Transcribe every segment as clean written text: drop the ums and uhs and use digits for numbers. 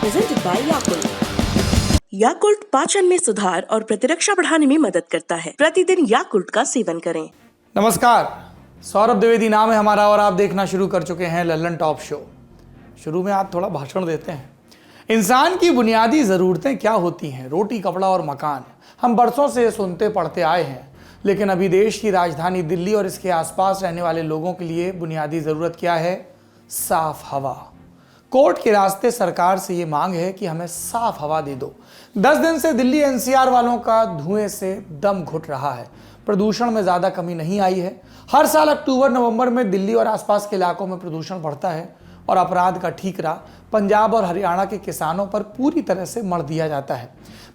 presented by Yakult. Yakult पाचन में सुधार और प्रतिरक्षा बढ़ाने में मदद करता है। प्रतिदिन याकुल्ट का सेवन करें। नमस्कार, सौरभ द्विवेदी नाम है हमारा और आप देखना शुरू कर चुके हैं लल्लन टॉप शो। शुरू में आप थोड़ा भाषण देते हैं। इंसान की बुनियादी ज़रूरतें क्या होती हैं? रोटी, कपड़ा और मकान। हम बरसों से सुनते पढ़ते आए हैं, लेकिन अभी देश की राजधानी दिल्ली और इसके आसपास रहने वाले लोगों के लिए बुनियादी ज़रूरत क्या है? साफ हवा। कोर्ट के रास्ते सरकार से ये मांग है कि हमें साफ हवा दे दो। 10 दिन से दिल्ली एनसीआर वालों का धुएं से दम घुट रहा है। प्रदूषण में ज़्यादा कमी नहीं आई है। हर साल अक्टूबर नवंबर में दिल्ली और आसपास के इलाकों में प्रदूषण बढ़ता है और अपराध का ठीकरा पंजाब और हरियाणा के किसानों पर पूरी तरह से मढ़ दिया जाता है।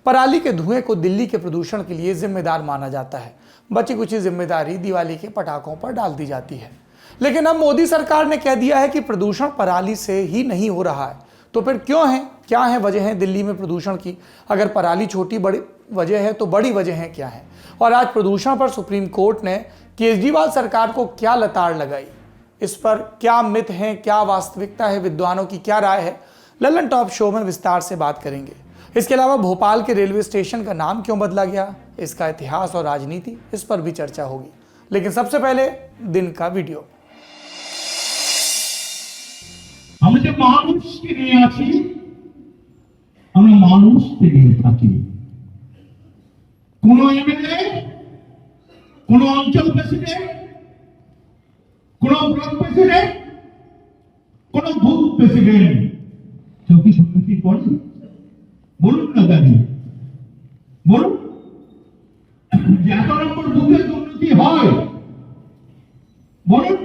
पराली के धुएं को दिल्ली के प्रदूषण के लिए जिम्मेदार माना जाता है। बची कुछ जिम्मेदारी दिवाली के पटाखों पर डाल दी जाती है। लेकिन अब मोदी सरकार ने कह दिया है कि प्रदूषण पराली से ही नहीं हो रहा है, तो फिर क्यों है? क्या है वजह है दिल्ली में प्रदूषण की? अगर पराली छोटी बड़ी वजह है तो बड़ी वजह है क्या है? और आज प्रदूषण पर सुप्रीम कोर्ट ने केजरीवाल सरकार को क्या लताड़ लगाई? इस पर क्या मिथ है, क्या वास्तविकता है, विद्वानों की क्या राय है? लल्लन टॉप शो में विस्तार से बात करेंगे। इसके अलावा भोपाल के रेलवे स्टेशन का नाम क्यों बदला गया, इसका इतिहास और राजनीति, इस पर भी चर्चा होगी। लेकिन सबसे पहले दिन का वीडियो। हम जो मानुष के लिए आছি আমরা মানুষকে নিয়ে থাকি। কোন এমএলএ, কোন অঞ্চল প্রেসিডেন্ট, কোন ব্লক প্রেসিডেন্ট, কোন বুথ প্রেসিডেন্ট কেউ কি সত্যি করে? বলুন না দাদি, বলুন। যত নম্বর বুথে দুর্নীতি হয় বলুন।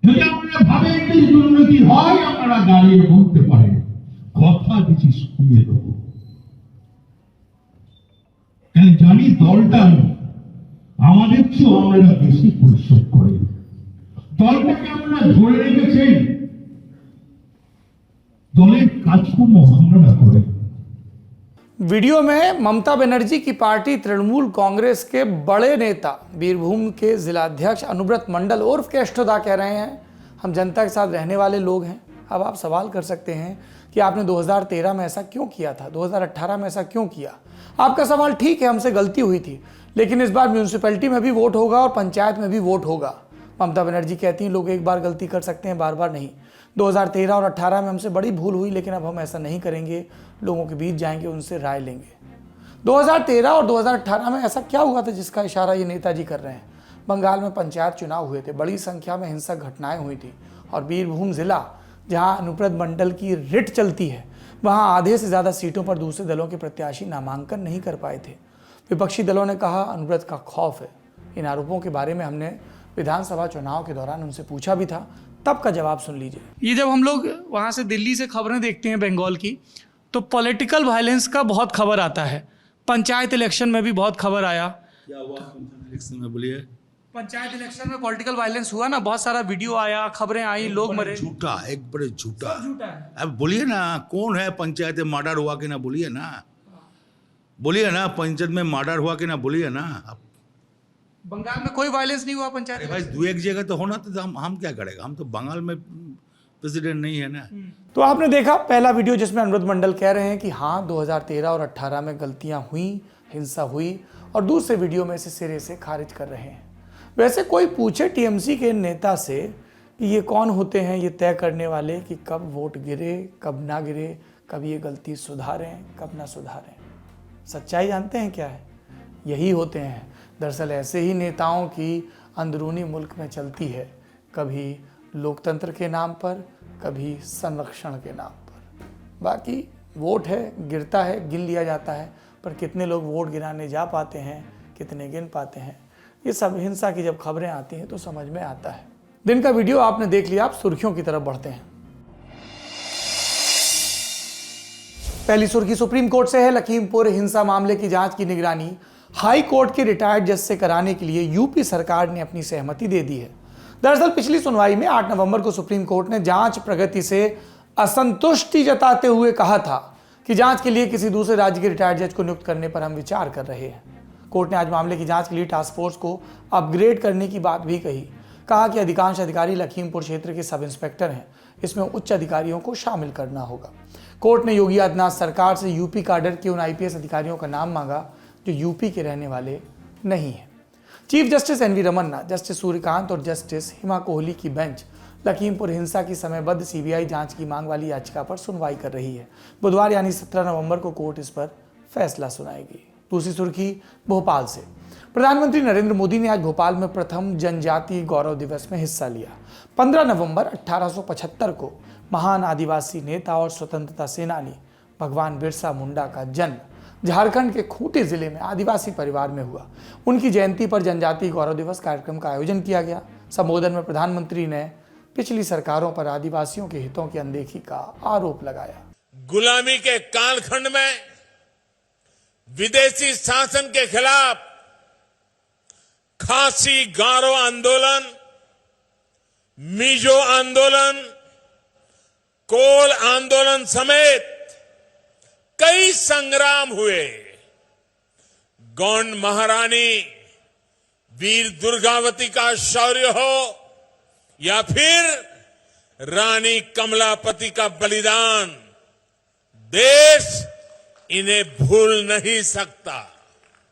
যদি আপনারা ভাবেন যে দুর্নীতি হয়, আপনারা দাঁড়িয়ে বলতে পারেন, কথা দিচ্ছি শুনিয়ে দেবো। কারণ জানি দলটা আমাদের চেয়েও আমরা বেশি পরিশ্রম করে। দলটাকে আপনারা ধরে রেখেছেন, দলের কাজকর্ম আপনারা করেন। वीडियो में ममता बनर्जी की पार्टी तृणमूल कांग्रेस के बड़े नेता बीरभूम के जिलाध्यक्ष अनुब्रत मंडल उर्फ केष्टदा कह रहे हैं, हम जनता के साथ रहने वाले लोग हैं। अब आप सवाल कर सकते हैं कि आपने 2013 में ऐसा क्यों किया था, 2018 में ऐसा क्यों किया? आपका सवाल ठीक है, हमसे गलती हुई थी, लेकिन इस बार म्यूनसिपैलिटी में भी वोट होगा और पंचायत में भी वोट होगा। ममता बनर्जी कहती हैं लोग एक बार गलती कर सकते हैं, बार बार नहीं। 2013 और 18 में हमसे बड़ी भूल हुई, लेकिन अब हम ऐसा नहीं करेंगे, लोगों के बीच जाएंगे, उनसे राय लेंगे। 2013 और 2018 में ऐसा क्या हुआ था जिसका इशारा ये नेताजी कर रहे हैं? बंगाल में पंचायत चुनाव हुए थे, बड़ी संख्या में हिंसक घटनाएं हुई थी, और बीरभूम जिला जहां अनुब्रत मंडल की रिट चलती है, वहां आधे से ज़्यादा सीटों पर दूसरे दलों के प्रत्याशी नामांकन नहीं कर पाए थे। विपक्षी दलों ने कहा अनुब्रत का खौफ है। इन आरोपों के बारे में हमने विधानसभा चुनाव के दौरान उनसे पूछा भी था, तब का जवाब सुन लीजिए। ये जब हम लोग वहाँ से दिल्ली से खबरें देखते हैं बंगाल की, तो पॉलिटिकल वायलेंस का बहुत खबर आता है। पंचायत इलेक्शन में भी बहुत खबर आया। क्या हुआ पंचायत इलेक्शन में, बोलिए? पंचायत इलेक्शन में पॉलिटिकल वायलेंस हुआ ना, बहुत सारा वीडियो आया, खबरें आई, लोग मरे। झूठा, एक बड़े झूठा। झूठा है। अब बोलिए ना, कौन है पंचायत में मर्डर हुआ कि ना, बोलिए ना, बोलिए ना, पंचायत में मर्डर हुआ कि ना, बोलिए ना। बंगाल में कोई वायलेंस नहीं हुआ पंचायत। भाई दो एक जगह तो होना, तो हम क्या करेगा? हम तो बंगाल में प्रेसिडेंट नहीं है ना। तो आपने देखा पहला वीडियो जिसमें अनुब्रत मंडल कह रहे हैं कि हाँ 2013 और 18 में गलतियां हुई, हिंसा हुई, और दूसरे वीडियो में इसे सिरे से खारिज कर रहे हैं। वैसे कोई पूछे टीएमसी के नेता से कि ये कौन होते हैं ये तय करने वाले कि कब वोट गिरे, कब ना गिरे, कब ये गलती सुधारें, कब ना सुधारें? सच्चाई जानते हैं क्या है? यही होते हैं। दरअसल ऐसे ही नेताओं की अंदरूनी मुल्क में चलती है, कभी लोकतंत्र के नाम पर, कभी संरक्षण के नाम पर। बाकी वोट है, गिरता है, गिन लिया जाता है, पर कितने लोग वोट गिराने जा पाते हैं, कितने गिन पाते हैं, ये सब हिंसा की जब खबरें आती हैं तो समझ में आता है। दिन का वीडियो आपने देख लिया, आप सुर्खियों की तरफ बढ़ते हैं। पहली सुर्खी सुप्रीम कोर्ट से है। लखीमपुर हिंसा मामले की जांच की निगरानी हाई कोर्ट के रिटायर्ड जज से कराने के लिए यूपी सरकार ने अपनी सहमति दे दी है। दरअसल पिछली सुनवाई में 8 नवंबर को सुप्रीम कोर्ट ने जांच प्रगति से असंतुष्टि जताते हुए कहा था कि जांच के लिए किसी दूसरे राज्य के रिटायर्ड जज को नियुक्त करने पर हम विचार कर रहे हैं। कोर्ट ने आज मामले की जांच के लिए टास्क फोर्स को अपग्रेड करने की बात भी कही। कहा कि अधिकांश अधिकारी लखीमपुर क्षेत्र के सब इंस्पेक्टर हैं, इसमें उच्च अधिकारियों को शामिल करना होगा। कोर्ट ने योगी आदित्यनाथ सरकार से यूपी काडर के उन आईपीएस अधिकारियों का नाम मांगा जो यूपी के रहने वाले नहीं हैं। Chief justice NV Ramana, justice Suryakant और जस्टिस हिमा कोहली की बेंच लखीमपुर हिंसा की समयबद्ध सीबीआई जांच की मांग वाली याचिका पर सुनवाई कर रही है। बुधवार यानी 17 नवंबर को कोर्ट इस पर फैसला सुनाएगी। दूसरी सुर्खी भोपाल से। प्रधानमंत्री नरेंद्र मोदी ने आज भोपाल में प्रथम जनजातीय गौरव दिवस में हिस्सा लिया। 15 नवंबर 1875 को महान आदिवासी नेता और स्वतंत्रता सेनानी भगवान बिरसा मुंडा का जन्म झारखंड के खूंटी जिले में आदिवासी परिवार में हुआ। उनकी जयंती पर जनजातीय गौरव दिवस कार्यक्रम का आयोजन किया गया। संबोधन में प्रधानमंत्री ने पिछली सरकारों पर आदिवासियों के हितों की अनदेखी का आरोप लगाया। गुलामी के कालखंड में विदेशी शासन के खिलाफ खासी गारो आंदोलन, मिजो आंदोलन, कोल आंदोलन समेत कई संग्राम हुए। गौंड महारानी वीर दुर्गावती का शौर्य हो या फिर रानी कमलापति का बलिदान, देश इन्हें भूल नहीं सकता।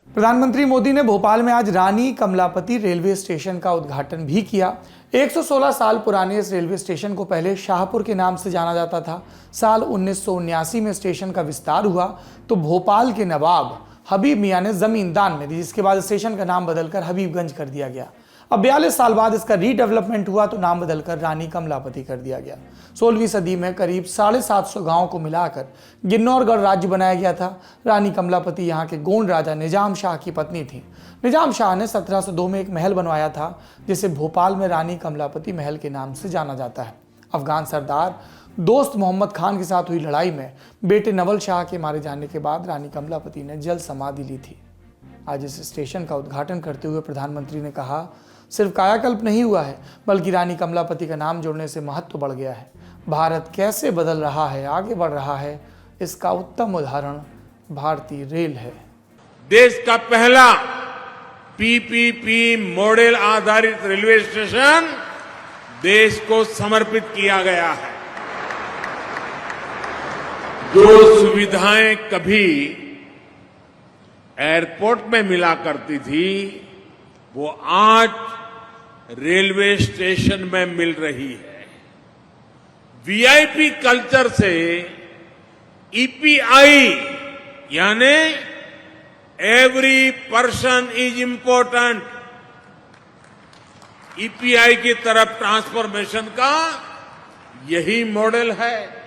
प्रधानमंत्री मोदी ने भोपाल में आज रानी कमलापति रेलवे स्टेशन का उद्घाटन भी किया। 116 साल पुराने इस रेलवे स्टेशन को पहले शाहपुर के नाम से जाना जाता था। साल 1979 में स्टेशन का विस्तार हुआ तो भोपाल के नवाब हबीब मियां ने जमीन दान में दी, जिसके बाद स्टेशन का नाम बदलकर हबीबगंज कर दिया गया। अब 42 साल बाद इसका रीडेवलपमेंट हुआ तो नाम बदलकर रानी कमलापति कर दिया गया। 16वीं सदी में करीब 750 गांवों को मिलाकर गिन्नौरगढ़ राज्य बनाया गया था। रानी कमलापति यहाँ के गोंड राजा निजाम शाह की पत्नी थी। निजाम शाह ने 1702 में एक महल बनवाया था जिसे भोपाल में रानी कमलापति महल के नाम से जाना जाता है। अफगान सरदार दोस्त मोहम्मद खान के साथ हुई लड़ाई में बेटे नवल शाह के मारे जाने के बाद रानी कमलापति ने जल समाधि ली थी। आज इस स्टेशन का उद्घाटन करते हुए प्रधानमंत्री ने कहा, सिर्फ कायाकल्प नहीं हुआ है बल्कि रानी कमलापति का नाम जोड़ने से महत्व बढ़ गया है। भारत कैसे बदल रहा है, आगे बढ़ रहा है, इसका उत्तम उदाहरण भारतीय रेल है। देश का पहला पीपीपी मॉडल आधारित रेलवे स्टेशन देश को समर्पित किया गया है। जो सुविधाएं कभी एयरपोर्ट में मिला करती थी वो आज रेलवे स्टेशन में मिल रही है। वीआईपी कल्चर से ईपीआई यानी every person is important, EPI की तरफ ट्रांसफॉर्मेशन का यही मॉडल है।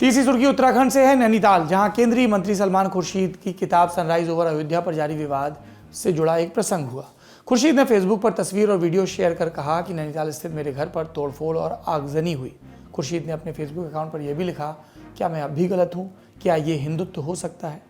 तीसरी सुर्खी उत्तराखंड से है, नैनीताल, जहां केंद्रीय मंत्री सलमान खुर्शीद की किताब सनराइज ओवर अयोध्या पर जारी विवाद से जुड़ा एक प्रसंग हुआ। खुर्शीद ने फेसबुक पर तस्वीर और वीडियो शेयर कर कहा कि नैनीताल स्थित मेरे घर पर तोड़फोड़ और आगजनी हुई। खुर्शीद ने अपने फेसबुक अकाउंट पर यह भी लिखा, क्या मैं अब भी गलत हूँ? क्या ये हिंदुत्व हो सकता है?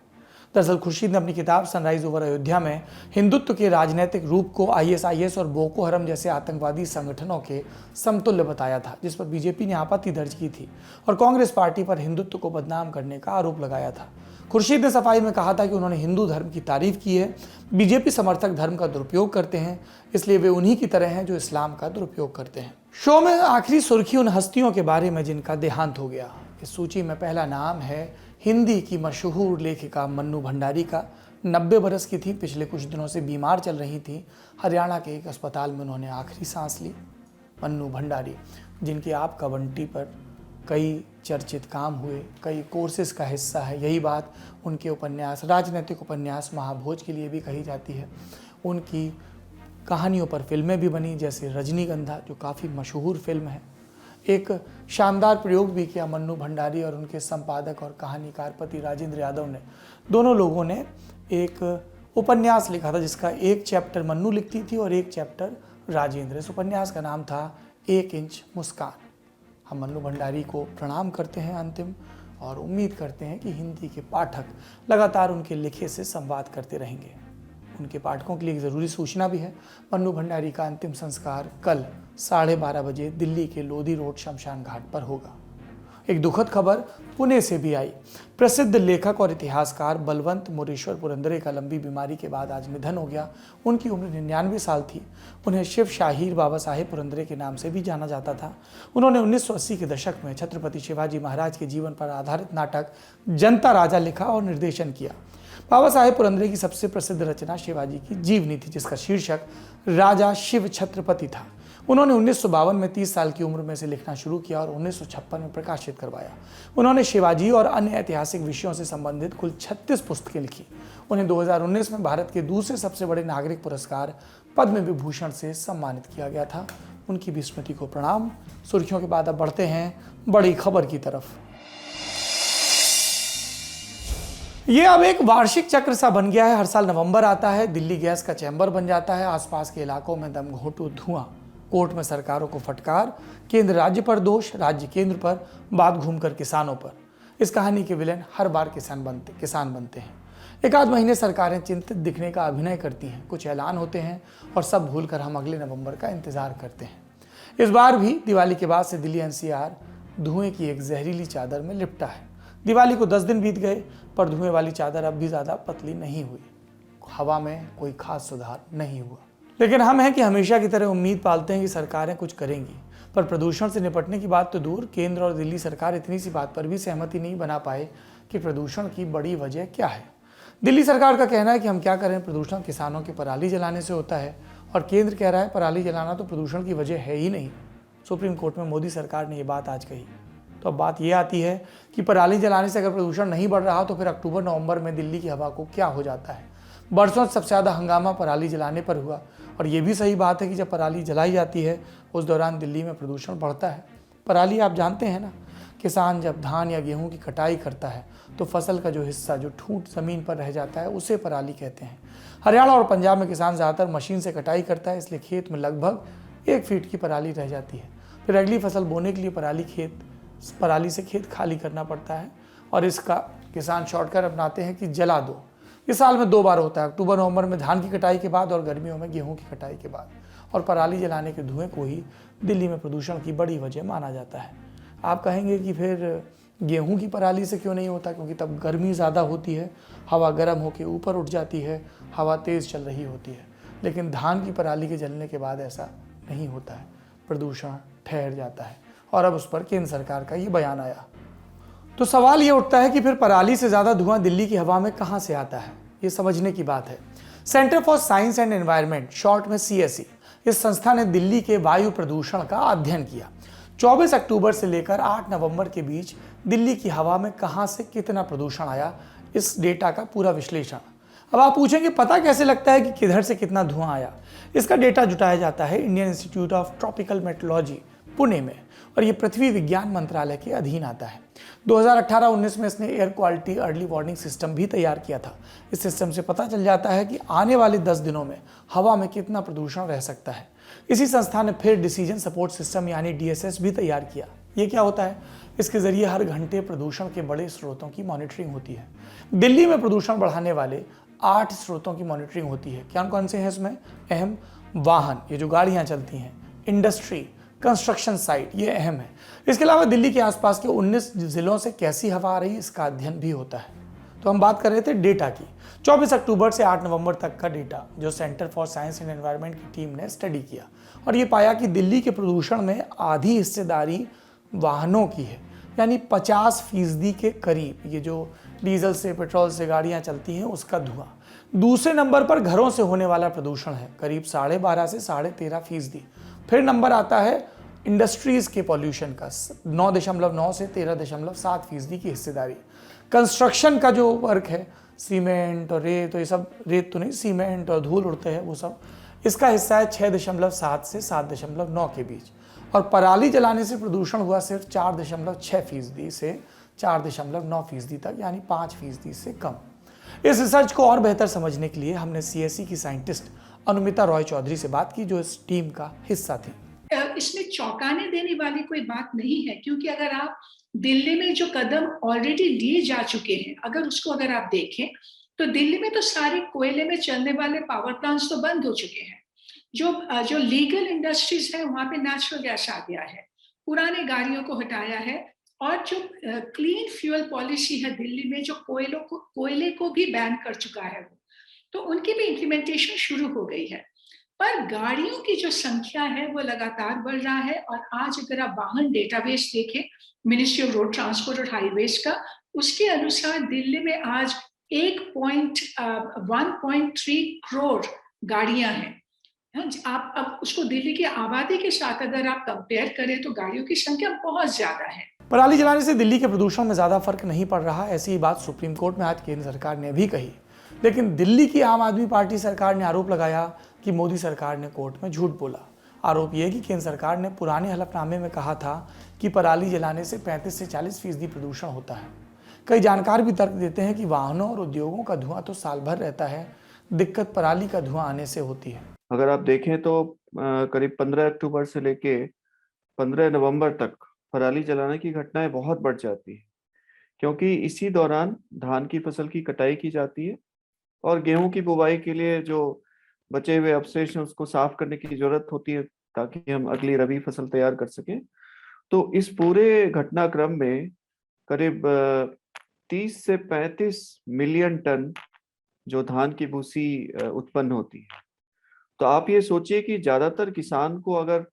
दरअसल खुर्शीद ने अपनी किताब सनराइज ओवर अयोध्या में हिंदुत्व के राजनीतिक रूप को आईएसआईएस और बोको हरम जैसे आतंकवादी संगठनों के समतुल्य बताया था, जिस पर बीजेपी ने आपत्ति दर्ज की थी और कांग्रेस पार्टी पर हिंदुत्व को बदनाम करने का आरोप लगाया था। खुर्शीद ने सफाई में कहा था कि उन्होंने हिंदू धर्म की तारीफ की है। बीजेपी समर्थक धर्म का दुरुपयोग करते हैं, इसलिए वे उन्हीं की तरह हैं जो इस्लाम का दुरुपयोग करते हैं। शो में आखिरी सुर्खी उन हस्तियों के बारे में जिनका देहांत हो गया। इस सूची में पहला नाम है हिंदी की मशहूर लेखिका मन्नू भंडारी का। 90 बरस की थी, पिछले कुछ दिनों से बीमार चल रही थी। हरियाणा के एक अस्पताल में उन्होंने आखिरी सांस ली। मन्नू भंडारी, जिनके आपका बंटी पर कई चर्चित काम हुए, कई कोर्सेज का हिस्सा है। यही बात उनके उपन्यास, राजनीतिक उपन्यास महाभोज के लिए भी कही जाती है। उनकी कहानियों पर फिल्में भी बनी, जैसे रजनीगंधा, जो काफ़ी मशहूर फिल्म है। एक शानदार प्रयोग भी किया मन्नू भंडारी और उनके संपादक और कहानीकार पति राजेंद्र यादव ने। दोनों लोगों ने एक उपन्यास लिखा था जिसका एक चैप्टर मन्नू लिखती थी और एक चैप्टर राजेंद्र। इस उपन्यास का नाम था 1 इंच मुस्कान। हम मन्नू भंडारी को प्रणाम करते हैं अंतिम, और उम्मीद करते हैं कि हिंदी के पाठक लगातार उनके लिखे से संवाद करते रहेंगे। उनके पाठकों के लिए एक ज़रूरी सूचना भी है। मन्नू भंडारी का अंतिम संस्कार कल 12:30 बजे दिल्ली के लोधी रोड शमशान घाट पर होगा। एक दुखद खबर पुणे से भी आई। प्रसिद्ध लेखक और इतिहासकार बलवंत मोरेश्वर पुरंदरे का लंबी बीमारी के बाद आज निधन हो गया। उनकी उम्र 99 साल थी। उन्हें शिव शाहीर बाबा साहेब पुरंदरे के नाम से भी जाना जाता था। उन्होंने 1980 के दशक में छत्रपति शिवाजी महाराज के जीवन पर आधारित नाटक जनता राजा लिखा और निर्देशन किया। बाबा साहेब पुरंदरे की सबसे प्रसिद्ध रचना शिवाजी की जीवनी थी, जिसका शीर्षक राजा शिव छत्रपति था। उन्होंने 1952 में 30 साल की उम्र में से लिखना शुरू किया और 1956 में प्रकाशित करवाया। उन्होंने शिवाजी और अन्य ऐतिहासिक विषयों से संबंधित कुल 36 पुस्तकें लिखी। उन्हें 2019 में भारत के दूसरे सबसे बड़े नागरिक पुरस्कार पद्म विभूषण से सम्मानित किया गया था। उनकी भी स्मृति को प्रणाम। सुर्खियों के बाद अब बढ़ते हैं बड़ी खबर की तरफ। ये अब एक वार्षिक चक्र सा बन गया है। हर साल नवंबर आता है, दिल्ली गैस का चैम्बर बन जाता है, आसपास के इलाकों में दमघोंटू धुआं, कोर्ट में सरकारों को फटकार, केंद्र राज्य पर दोष, राज्य केंद्र पर, बात घूमकर किसानों पर। इस कहानी के विलेन हर बार किसान बनते हैं। एक आध महीने सरकारें चिंतित दिखने का अभिनय करती हैं, कुछ ऐलान होते हैं और सब भूलकर हम अगले नवंबर का इंतजार करते हैं। इस बार भी दिवाली के बाद से दिल्ली एनसीआर धुएं की एक जहरीली चादर में लिपटा है। दिवाली को 10 दिन बीत गए, पर धुएं वाली चादर अब भी ज्यादा पतली नहीं हुई। हवा में कोई खास सुधार नहीं हुआ। लेकिन हम हैं कि हमेशा की तरह उम्मीद पालते हैं कि सरकारें कुछ करेंगी, पर प्रदूषण से निपटने की बात तो दूर, केंद्र और दिल्ली सरकार इतनी सी बात पर भी सहमति नहीं बना पाए कि प्रदूषण की बड़ी वजह क्या है। दिल्ली सरकार का कहना है कि हम क्या करें, प्रदूषण किसानों के पराली जलाने से होता है, और केंद्र कह रहा है पराली जलाना तो प्रदूषण की वजह है ही नहीं। सुप्रीम कोर्ट में मोदी सरकार ने ये बात आज कही। तो अब बात यह आती है कि पराली जलाने से अगर प्रदूषण नहीं बढ़ रहा तो फिर अक्टूबर नवंबर में दिल्ली की हवा को क्या हो जाता है। बरसों से सबसे ज़्यादा हंगामा पराली जलाने पर हुआ, और ये भी सही बात है कि जब पराली जलाई जाती है उस दौरान दिल्ली में प्रदूषण बढ़ता है। पराली आप जानते हैं ना, किसान जब धान या गेहूं की कटाई करता है तो फसल का जो हिस्सा जो ठूंठ ज़मीन पर रह जाता है उसे पराली कहते हैं। हरियाणा और पंजाब में किसान ज़्यादातर मशीन से कटाई करता है, इसलिए खेत में लगभग 1 फीट की पराली रह जाती है। फिर अगली फसल बोने के लिए पराली से खेत खाली करना पड़ता है, और इसका किसान शॉर्टकट अपनाते हैं कि जला दो। इस साल में 2 बार होता है, अक्टूबर नवंबर में धान की कटाई के बाद और गर्मियों में गेहूं की कटाई के बाद। और पराली जलाने के धुएं को ही दिल्ली में प्रदूषण की बड़ी वजह माना जाता है। आप कहेंगे कि फिर गेहूं की पराली से क्यों नहीं होता, क्योंकि तब गर्मी ज़्यादा होती है, हवा गर्म होकर ऊपर उठ जाती है, हवा तेज़ चल रही होती है। लेकिन धान की पराली के जलने के बाद ऐसा नहीं होता है, प्रदूषण ठहर जाता है। और अब उस पर केंद्र सरकार का ये बयान आया। तो सवाल ये उठता है कि फिर पराली से ज़्यादा धुआं दिल्ली की हवा में कहाँ से आता है। ये समझने की बात है। Centre for science and environment, short में CSE, इस संस्था ने दिल्ली के वायु प्रदूषण का अध्ययन किया। 24 अक्टूबर से लेकर 8 नवंबर के बीच दिल्ली की हवा में कहाँ से कितना प्रदूषण आया, इस डेटा का पूरा विश्लेषण। अब आप पूछेंगे पता कैसे लगता है कि किधर से कितना धुआं आया। इसका डेटा जुटाया जाता है Indian institute of tropical metrology Pune में, और ये पृथ्वी विज्ञान मंत्रालय के अधीन आता है। 2018-19 में इसने air quality early warning system भी तैयार किया था। इस सिस्टम से पता चल जाता है कि आने वाले 10 दिनों में हवा में कितना प्रदूषण रह सकता है। इसी संस्था ने फिर डिसीजन सपोर्ट सिस्टम यानी DSS भी तैयार किया। ये क्या होता है? इसके जरिए हर घंटे प्रदूषण के बड़े स्रोतों की मॉनिटरिंग होती है। दिल्ली में प्रदूषण बढ़ाने वाले 8 स्रोतों की मॉनिटरिंग होती है। कौन कौन से हैं इसमें? अहम वाहन, ये जो गाड़ियाँ चलती हैं, इंडस्ट्री, कंस्ट्रक्शन साइट, ये अहम है। इसके अलावा दिल्ली के आसपास के 19 जिलों से कैसी हवा आ रही है, इसका अध्ययन भी होता है। तो हम बात कर रहे थे डेटा की। 24 अक्टूबर से 8 नवंबर तक का डेटा जो centre for science and environment की टीम ने स्टडी किया, और ये पाया कि दिल्ली के प्रदूषण में आधी हिस्सेदारी वाहनों की है, यानी 50% के करीब। ये जो डीजल से, पेट्रोल से गाड़ियाँ चलती हैं उसका धुआं। दूसरे नंबर पर घरों से होने वाला प्रदूषण है, करीब 12.5 से 13.5%। फिर नंबर आता है इंडस्ट्रीज के पॉल्यूशन का, 9.9 से 13.7% की हिस्सेदारी। कंस्ट्रक्शन का जो वर्क है, सीमेंट और रेत, तो ये सब, रेत तो नहीं, सीमेंट और धूल उड़ते हैं वो सब, इसका हिस्सा है 6.7 से 7.9 के बीच। और पराली जलाने से प्रदूषण हुआ सिर्फ 4.6% से 4.9% तक, यानी 5% से कम। इस रिसर्च को और बेहतर समझने के लिए हमने CSE की साइंटिस्ट अनुमिता रॉय चौधरी से बात की, जो इस टीम का हिस्सा थी। इसमें चौंकाने देने वाली कोई बात नहीं है, क्योंकि अगर आप दिल्ली में जो कदम ऑलरेडी लिए जा चुके हैं, अगर आप देखें तो दिल्ली में तो सारे कोयले में चलने वाले पावर प्लांट्स तो बंद हो चुके हैं। जो लीगल इंडस्ट्रीज है वहां पे नेचुरल गैस आ गया है। पुराने गाड़ियों को हटाया है, और जो क्लीन फ्यूल पॉलिसी है दिल्ली में, जो कोयले को भी बैन कर चुका है वो, तो उनकी भी इम्प्लीमेंटेशन शुरू हो गई है। पर गाड़ियों की जो संख्या है वो लगातार बढ़ रहा है। और आज अगर आप वाहन डेटाबेस देखें मिनिस्ट्री ऑफ रोड ट्रांसपोर्ट और हाईवेज का, उसके अनुसार दिल्ली में आज 1.3 करोड़ गाड़ियां हैं। आप अब उसको दिल्ली की आबादी के साथ अगर आप कंपेयर करें तो गाड़ियों की संख्या बहुत ज्यादा है। पराली जलाने से दिल्ली के प्रदूषण में ज्यादा फर्क नहीं पड़ रहा, ऐसी ही बात सुप्रीम कोर्ट में आज केंद्र सरकार ने भी कही। लेकिन दिल्ली की आम आदमी पार्टी सरकार ने आरोप लगाया कि मोदी सरकार ने कोर्ट में झूठ बोला। आरोप यह कि केंद्र सरकार ने पुराने हलफनामे में कहा था कि पराली जलाने से 35 से 40% प्रदूषण होता है। कई जानकार भी तर्क देते हैं कि वाहनों और उद्योगों का धुआं तो साल भर रहता है, दिक्कत पराली का धुआं आने से होती है। अगर आप देखें तो करीब 15 अक्टूबर से लेके 15 नवंबर तक पराली जलाने की घटनाएं बहुत बढ़ जाती है, क्योंकि इसी दौरान धान की फसल की कटाई की जाती है और गेहूं की बुवाई के लिए जो बचे हुए अवशेष हैं उसको साफ करने की जरूरत होती है ताकि हम अगली रबी फसल तैयार कर सकें। तो इस पूरे घटनाक्रम में करीब 30 से 35 मिलियन टन जो धान की भूसी उत्पन्न होती है। तो आप ये सोचिए कि ज्यादातर किसान को अगर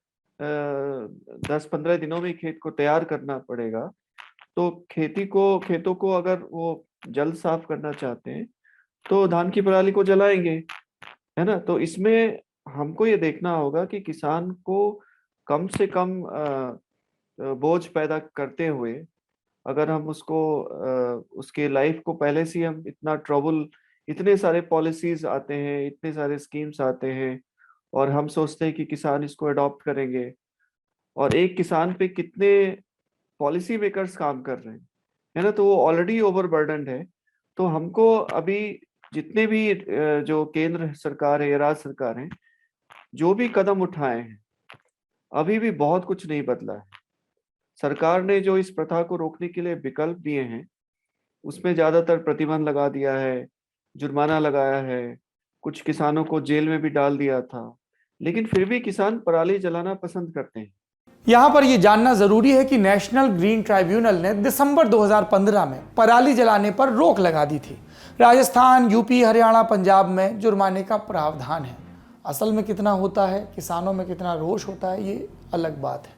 10-15 दिनों में खेत को तैयार करना पड़ेगा, तो खेतों को अगर वो जल्द साफ करना चाहते हैं तो धान की पराली को जलाएंगे, है ना। तो इसमें हमको ये देखना होगा कि किसान को कम से कम बोझ पैदा करते हुए अगर हम उसको उसके लाइफ को पहले से हम इतना ट्रबल, इतने सारे पॉलिसीज आते हैं, इतने सारे स्कीम्स आते हैं और हम सोचते हैं कि किसान इसको अडॉप्ट करेंगे, और एक किसान पे कितने पॉलिसी मेकर्स काम कर रहे हैं, है ना। तो वो ऑलरेडी ओवरबर्डन्ड है। तो हमको अभी जितने भी जो केंद्र सरकार है या राज्य सरकार है, जो भी कदम उठाए हैं, अभी भी बहुत कुछ नहीं बदला है। सरकार ने जो इस प्रथा को रोकने के लिए विकल्प दिए हैं उसमें ज्यादातर प्रतिबंध लगा दिया है, जुर्माना लगाया है, कुछ किसानों को जेल में भी डाल दिया था, लेकिन फिर भी किसान पराली जलाना पसंद करते हैं। यहां पर यह जानना जरूरी है कि नेशनल ग्रीन ट्राइब्यूनल ने दिसंबर 2015 में पराली जलाने पर रोक लगा दी थी। राजस्थान, यूपी, हरियाणा, पंजाब में जुर्माने का प्रावधान है। असल में कितना होता है, किसानों में कितना रोष होता है, ये अलग बात है।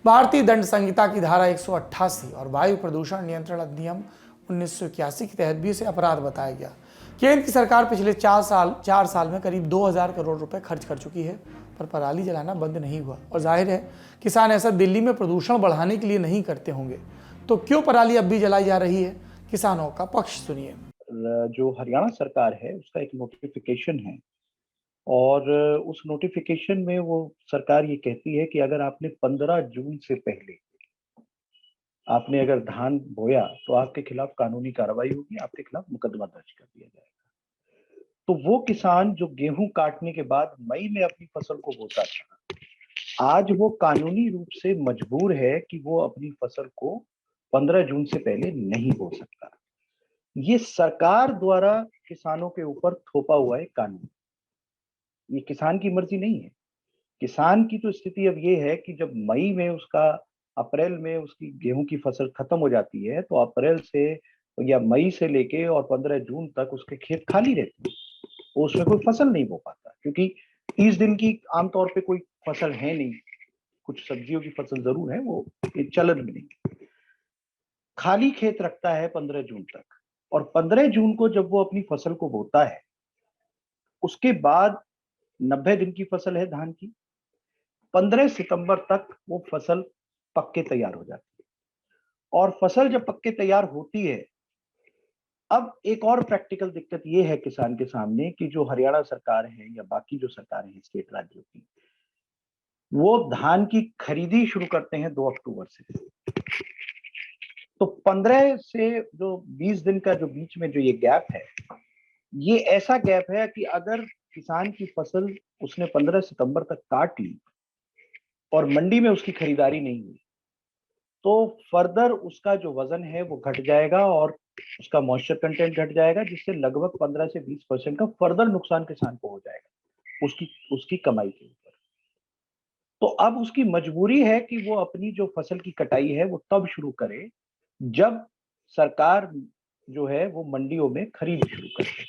भारतीय दंड संहिता की धारा 188 और वायु प्रदूषण नियंत्रण अधिनियम 1981 के तहत भी इसे अपराध बताया गया। केंद्र की सरकार पिछले 4 साल में करीब 2000 करोड़ रुपए खर्च कर चुकी है, पर पराली जलाना बंद नहीं हुआ। और जाहिर है किसान ऐसा दिल्ली में प्रदूषण बढ़ाने के लिए नहीं करते होंगे, तो क्यों पराली अब भी जलाई जा रही है? किसानों का पक्ष सुनिए। जो हरियाणा सरकार है उसका एक नोटिफिकेशन है, और उस नोटिफिकेशन में वो सरकार ये कहती है कि अगर आपने 15 जून से पहले आपने अगर धान बोया तो आपके खिलाफ कानूनी कार्रवाई होगी, आपके खिलाफ मुकदमा दर्ज कर दिया जाएगा। तो वो किसान जो गेहूं काटने के बाद मई में अपनी फसल को बोता था, आज वो कानूनी रूप से मजबूर है कि वो अपनी फसल को 15 जून से पहले नहीं बो सकता। ये सरकार द्वारा किसानों के ऊपर थोपा हुआ है कानून, ये किसान की मर्जी नहीं है। किसान की तो स्थिति अब ये है कि जब मई में अप्रैल में उसकी गेहूं की फसल खत्म हो जाती है, तो अप्रैल से या मई से लेके और 15 जून तक उसके खेत खाली रहते हैं, उसमें कोई फसल नहीं बो पाता, क्योंकि 30 दिन की आमतौर पे कोई फसल है नहीं। कुछ सब्जियों की फसल जरूर है, वो चलन में नहीं, खाली खेत रखता है 15 जून तक। और 15 जून को जब वो अपनी फसल को बोता है, उसके बाद 90 दिन की फसल है धान की, 15 सितंबर तक वो फसल पक के तैयार हो जाती है। और फसल जब पक के तैयार होती है, अब एक और प्रैक्टिकल दिक्कत ये है किसान के सामने कि जो हरियाणा सरकार है या बाकी जो सरकारें हैं स्टेट राज्यों की, वो धान की खरीदी शुरू करते हैं 2 अक्टूबर से। तो 15 से जो 20 दिन का जो बीच में जो ये गैप है, ये ऐसा गैप है कि अगर किसान की फसल उसने 15 सितंबर तक काट ली और मंडी में उसकी खरीदारी नहीं हुई, तो फर्दर उसका जो वजन है वो घट जाएगा और उसका मॉइस्चर कंटेंट घट जाएगा, जिससे लगभग 15 से 20% का फर्दर नुकसान किसान को हो जाएगा उसकी कमाई के ऊपर। तो अब उसकी मजबूरी है कि वो अपनी जो फसल की कटाई है वो तब शुरू करे जब सरकार जो है वो मंडियों में खरीद शुरू करे।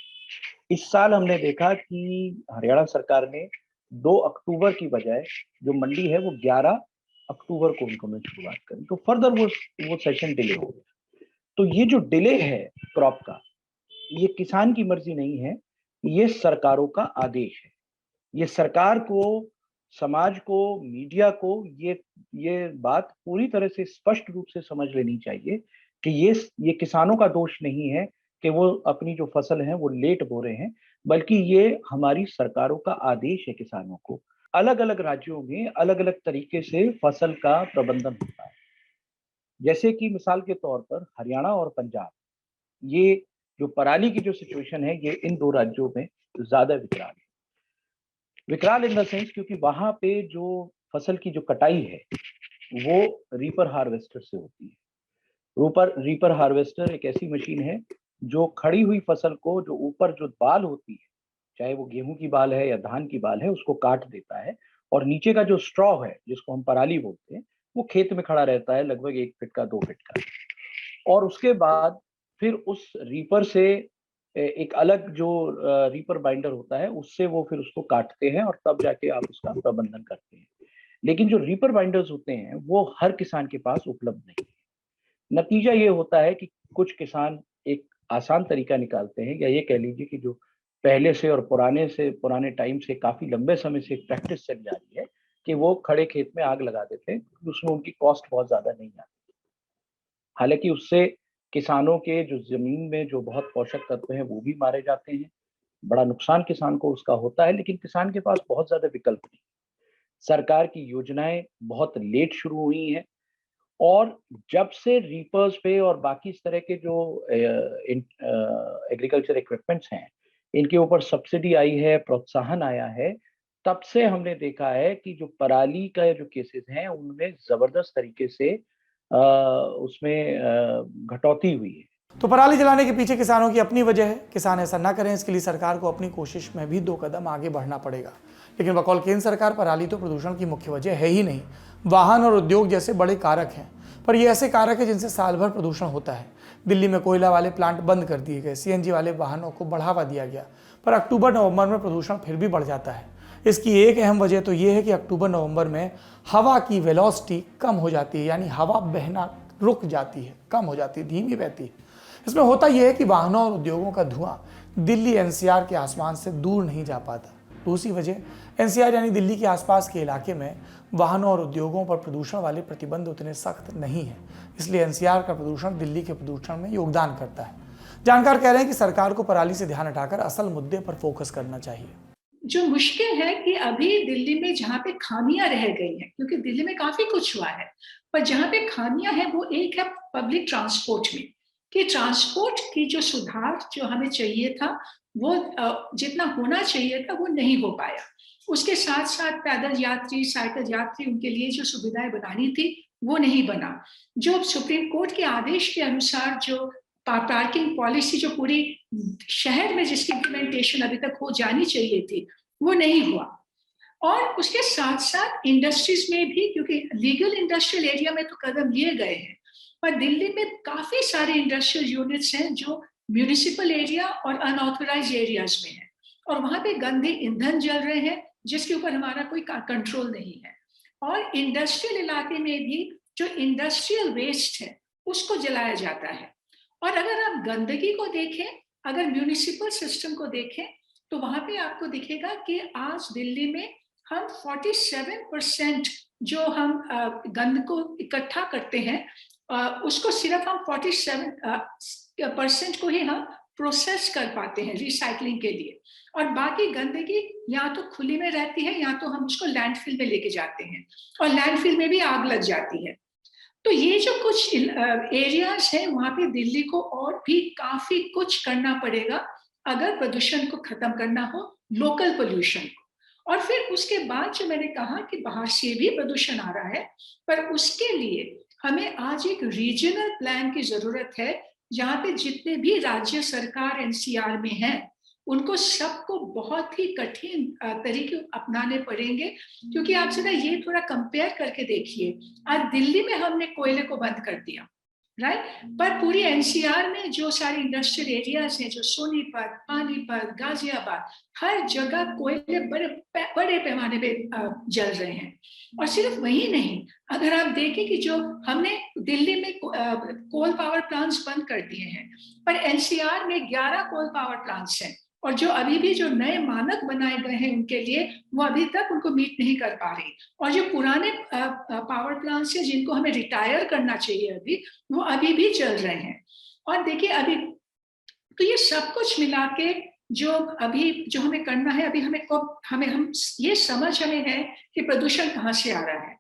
इस साल हमने देखा कि हरियाणा सरकार ने 2 अक्टूबर की बजाय जो मंडी है वो 11 अक्टूबर को उन्होंने शुरुआत करी, तो फर्दर वो सेशन डिले हो गया। तो ये जो डिले है क्रॉप का, ये किसान की मर्जी नहीं है, ये सरकारों का आदेश है। ये सरकार को, समाज को, मीडिया को ये बात पूरी तरह से स्पष्ट रूप से समझ लेनी चाहिए कि ये किसानों का दोष नहीं है कि वो अपनी जो फसल है वो लेट बो रहे हैं, बल्कि ये हमारी सरकारों का आदेश है किसानों को। अलग अलग राज्यों में अलग अलग तरीके से फसल का प्रबंधन होता है। जैसे कि मिसाल के तौर पर हरियाणा और पंजाब, ये जो पराली की जो सिचुएशन है, ये इन 2 राज्यों में ज्यादा विकराल है। विकराल इन द सेंस क्योंकि वहां पे जो फसल की जो कटाई है वो रीपर हार्वेस्टर से होती है। रीपर हार्वेस्टर एक ऐसी मशीन है जो खड़ी हुई फसल को, जो ऊपर जो बाल होती है, चाहे वो गेहूं की बाल है या धान की बाल है, उसको काट देता है, और नीचे का जो स्ट्रॉ है जिसको हम पराली बोलते हैं, वो खेत में खड़ा रहता है लगभग 1 फीट का, 2 फीट का। और उसके बाद फिर उस रीपर से एक अलग जो रीपर बाइंडर होता है, उससे वो फिर उसको काटते हैं और तब जाके आप उसका प्रबंधन करते हैं। लेकिन जो रीपर बाइंडर्स होते हैं वो हर किसान के पास उपलब्ध नहीं है। नतीजा ये होता है कि कुछ किसान एक आसान तरीका निकालते हैं, या ये कह लीजिए कि जो पहले से और पुराने टाइम से काफी लंबे समय से प्रैक्टिस चली जा रही है, कि वो खड़े खेत में आग लगा देते हैं, उसमें उनकी कॉस्ट बहुत ज्यादा नहीं आती। हालांकि उससे किसानों के जो जमीन में जो बहुत पोषक तत्व हैं वो भी मारे जाते हैं, बड़ा नुकसान किसान को उसका होता है, लेकिन किसान के पास बहुत ज्यादा विकल्प नहीं। सरकार की योजनाएं बहुत लेट शुरू हुई हैं, और जब से रीपर्स पे और बाकी इस तरह के जो एग्रीकल्चर इक्विपमेंट्स हैं, इनके ऊपर सब्सिडी आई है, प्रोत्साहन आया है, तब से हमने देखा है कि जो पराली का जो केसेस हैं उनमें जबरदस्त तरीके से उसमें घटौती हुई है। तो पराली जलाने के पीछे किसानों की अपनी वजह है। किसान ऐसा ना करें, इसके लिए सरकार को अपनी कोशिश में भी 2 कदम आगे बढ़ना पड़ेगा। लेकिन बकौल केंद्र सरकार, पराली तो प्रदूषण की मुख्य वजह है ही नहीं। वाहन और उद्योग जैसे बड़े कारक हैं, पर ये ऐसे कारक हैं जिनसे साल भर प्रदूषण होता है। दिल्ली में कोयला वाले प्लांट बंद कर दिए गए, सीएनजी वाले वाहनों को बढ़ावा दिया गया, पर अक्टूबर नवंबर में प्रदूषण फिर भी बढ़ जाता है। इसकी एक अहम वजह तो ये है कि अक्टूबर नवंबर में हवा की वेलोसिटी कम हो जाती है, यानी हवा बहना रुक जाती है, कम हो जाती है, धीमी बहती है। इसमें होता यह है कि वाहनों और उद्योगों का धुआं दिल्ली एनसीआर के आसमान से दूर नहीं जा पाता। दूसरी वजह, एनसीआर यानी दिल्ली के आसपास के इलाके में वाहनों और उद्योगों पर प्रदूषण वाले प्रतिबंध उतने सख्त नहीं है, इसलिए एनसीआर का प्रदूषण दिल्ली के प्रदूषण में योगदान करता है। जानकार कह रहे हैं कि सरकार को पराली से ध्यान हटाकर असल मुद्दे पर फोकस करना चाहिए। जो मुश्किल है कि अभी दिल्ली में जहाँ पे खामियां रह गई हैं, क्योंकि दिल्ली में काफी कुछ हुआ है, पर जहाँ पे खामियां हैं वो एक है पब्लिक ट्रांसपोर्ट में, कि ट्रांसपोर्ट की जो सुधार जो हमें चाहिए था वो जितना होना चाहिए था वो नहीं हो पाया। उसके साथ साथ पैदल यात्री, साइकिल यात्री, उनके लिए जो सुविधाएं बनानी थी वो नहीं बना। जो सुप्रीम कोर्ट के आदेश के अनुसार जो पार्किंग पॉलिसी जो पूरी शहर में जिसकी इम्प्लीमेंटेशन अभी तक हो जानी चाहिए थी वो नहीं हुआ। और उसके साथ साथ इंडस्ट्रीज में भी, क्योंकि लीगल इंडस्ट्रियल एरिया में तो कदम लिए गए हैं, पर दिल्ली में काफी सारे इंडस्ट्रियल यूनिट्स हैं जो म्यूनिसिपल एरिया और अनऑथराइज एरियाज में हैं, और वहां पे गंदे ईंधन जल रहे हैं जिसके ऊपर हमारा कोई कंट्रोल नहीं है। और इंडस्ट्रियल इलाके में भी जो इंडस्ट्रियल वेस्ट है उसको जलाया जाता है। और अगर आप गंदगी को देखें, अगर म्यूनिसिपल सिस्टम को देखें, तो वहां पे आपको दिखेगा कि आज दिल्ली में हम 47% जो हम गंद को इकट्ठा करते हैं उसको सिर्फ हम 47% को ही हम प्रोसेस कर पाते हैं रिसाइकलिंग के लिए, और बाकी गंदगी या तो खुली में रहती है या तो हम उसको लैंडफिल में लेके जाते हैं, और लैंडफिल में भी आग लग जाती है। तो ये जो कुछ एरियाज है वहां पे दिल्ली को और भी काफी कुछ करना पड़ेगा अगर प्रदूषण को खत्म करना हो, लोकल पोल्यूशन को। और फिर उसके बाद जो मैंने कहा कि बाहर से भी प्रदूषण आ रहा है, पर उसके लिए हमें आज एक रीजनल प्लान की जरूरत है, जहाँ पे जितने भी राज्य सरकार एनसीआर में हैं उनको सबको बहुत ही कठिन तरीके अपनाने पड़ेंगे, क्योंकि आप जरा ये थोड़ा कंपेयर करके देखिए, आज दिल्ली में हमने कोयले को बंद कर दिया, राइट, पर पूरी एनसीआर में जो सारे इंडस्ट्रियल एरियाज हैं, जो सोनीपत, पानीपत, गाजियाबाद, हर जगह कोयले बड़े पैमाने पे जल रहे हैं। और सिर्फ वही नहीं, अगर आप देखें कि जो हमने दिल्ली में कोल पावर प्लांट्स बंद कर दिए हैं, पर एनसीआर में 11 कोल पावर प्लांट्स हैं, और जो अभी भी जो नए मानक बनाए गए हैं उनके लिए, वो अभी तक उनको मीट नहीं कर पा रही। और जो पुराने पावर प्लांट्स हैं जिनको हमें रिटायर करना चाहिए अभी, वो अभी भी चल रहे हैं। और देखिए अभी तो ये सब कुछ मिला के जो हमें करना है, अभी हम ये समझ हमें है कि प्रदूषण कहाँ से आ रहा है,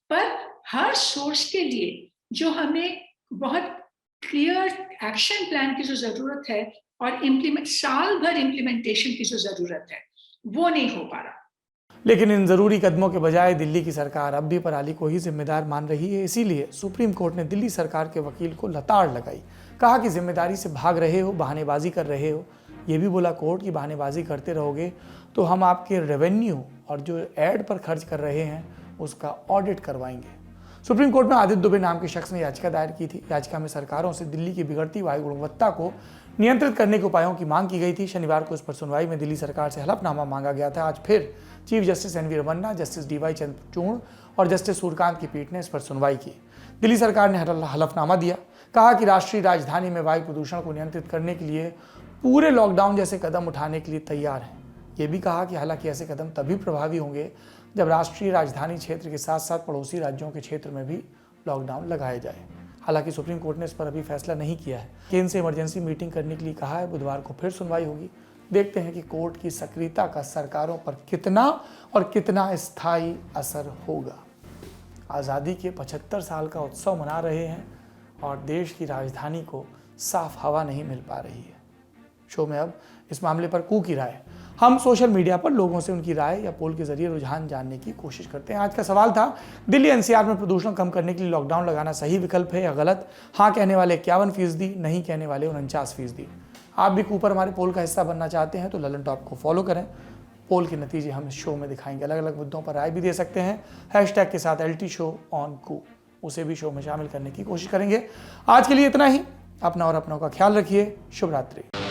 पर हर सोर्स के लिए जो हमें बहुत क्लियर एक्शन प्लान की जो जरूरत है और साल भर इम्प्लीमेंटेशन की जो जरूरत है, वो नहीं हो पा रहा। लेकिन इन ज़रूरी कदमों के बजाय दिल्ली की सरकार अब भी पराली को ही जिम्मेदार मान रही है। इसीलिए सुप्रीम कोर्ट ने दिल्ली सरकार के वकील को लताड़ लगाई, कहा कि जिम्मेदारी से भाग रहे हो, बहानेबाजी कर रहे हो। ये भी बोला कोर्ट की बहानेबाजी करते रहोगे तो हम आपके रेवेन्यू और जो एड पर खर्च कर रहे हैं उसका ऑडिट करवाएंगे। सुप्रीम कोर्ट में आदित्य दुबे नाम के शख्स ने याचिका दायर की थी। याचिका में सरकारों से दिल्ली की बिगड़ती वायु गुणवत्ता को नियंत्रित करने के उपायों की मांग की गई थी। शनिवार को इस पर सुनवाई में दिल्ली सरकार से हलफनामा मांगा गया था। आज फिर chief justice NV Ramana, justice DY Chandrachud और जस्टिस सूर्यकांत की पीठ ने इस पर सुनवाई की। दिल्ली सरकार ने हलफनामा दिया, कहा कि राष्ट्रीय राजधानी में वायु प्रदूषण को नियंत्रित करने के लिए पूरे लॉकडाउन जैसे कदम उठाने के लिए तैयार है। ये भी कहा कि हालांकि ऐसे कदम तभी प्रभावी होंगे जब राष्ट्रीय राजधानी क्षेत्र के साथ साथ पड़ोसी राज्यों के क्षेत्र में भी लॉकडाउन लगाया जाए। हालांकि सुप्रीम कोर्ट ने इस पर अभी फैसला नहीं किया है। केंद्र से इमरजेंसी मीटिंग करने के लिए कहा है। बुधवार को फिर सुनवाई होगी। देखते हैं कि कोर्ट की सक्रियता का सरकारों पर कितना स्थायी असर होगा। आज़ादी के 75 साल का उत्सव मना रहे हैं और देश की राजधानी को साफ हवा नहीं मिल पा रही है। शो में अब इस मामले पर कू की राय। हम सोशल मीडिया पर लोगों से उनकी राय या पोल के जरिए रुझान जानने की कोशिश करते हैं। आज का सवाल था, दिल्ली एनसीआर में प्रदूषण कम करने के लिए लॉकडाउन लगाना सही विकल्प है या गलत? हाँ कहने वाले 51%, नहीं कहने वाले 49%। आप भी कू पर हमारे पोल का हिस्सा बनना चाहते हैं तो ललन टॉप को फॉलो करें। पोल के नतीजे हम इस शो में दिखाएंगे। अलग अलग मुद्दों पर राय भी दे सकते हैं। हैशटैग के साथ LTShowOnCoo, उसे भी शो में शामिल करने की कोशिश करेंगे। आज के लिए इतना ही। अपना और अपनों का ख्याल रखिए। शुभ रात्रि।